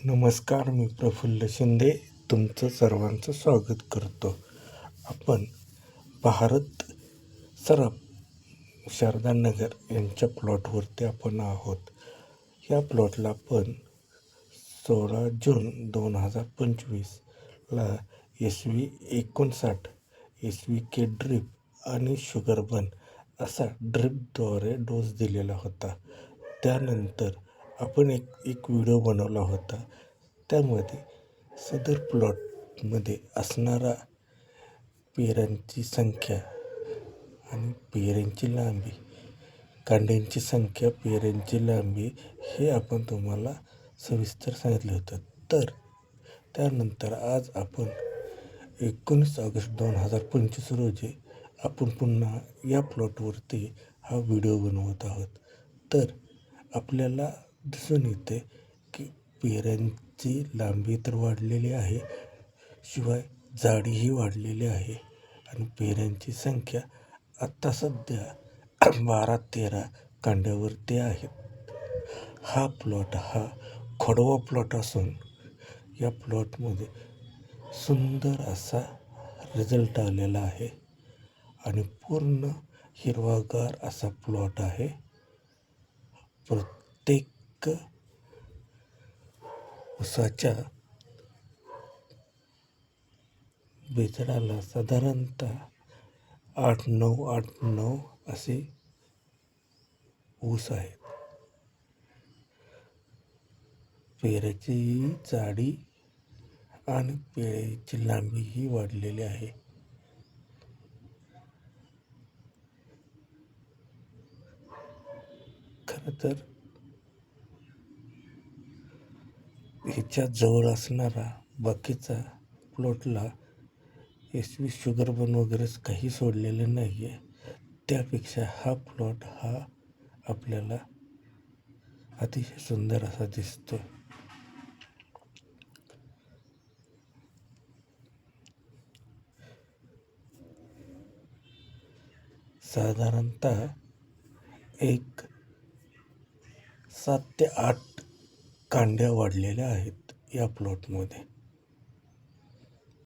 नमस्कार, मी प्रफुल्ल शिंदे तुमचं सर्वांचं स्वागत करतो. आपण भारत सराफ शारदानगर यांच्या प्लॉटवरती आपण आहोत. या प्लॉटला आपण 16 जून 2025ला SV59 SVK ड्रीप आणि शुगरबन असा ड्रीपद्वारे डोस दिलेला होता. त्यानंतर आपण एक व्हिडिओ बनवला होता. त्यामध्ये सदर प्लॉटमध्ये असणारा पेरांची संख्या आणि पेरांची लांबी, कांड्यांची संख्या, पेरांची लांबी हे आपण तुम्हाला सविस्तर सांगितलं होतं. तर त्यानंतर आज आपण 19 ऑगस्ट 2025 रोजी आपण पुन्हा या प्लॉटवरती हा व्हिडिओ बनवत आहोत. तर आपल्याला दिसून येते की पेरांची लांबी तर वाढलेली आहे, शिवाय जाडीही वाढलेली आहे आणि पेरांची संख्या आत्ता सध्या 12-13 कांड्यावरती आहेत. हा प्लॉट हा खोडवा प्लॉट असून या प्लॉटमध्ये सुंदर असा रिझल्ट आलेला आहे आणि पूर्ण हिरवागार असा प्लॉट आहे. प्रत्येक ऊसाच्या बेचडाला साधारणतः 8-9 असे ऊस आहेत. पेराची जाडी आणि पेराची लांबी ही वाढलेली आहे. खरं तर ह्याच्या जवळ असणारा बाकीचा प्लॉटला SV शुगरबन वगैरेच काही सोडलेलं नाही आहे. त्यापेक्षा हा प्लॉट हा आपल्याला अतिशय सुंदर असा दिसतो. साधारणतः 7 ते 8 कांड्या वाढलेल्या आहेत या प्लॉटमध्ये.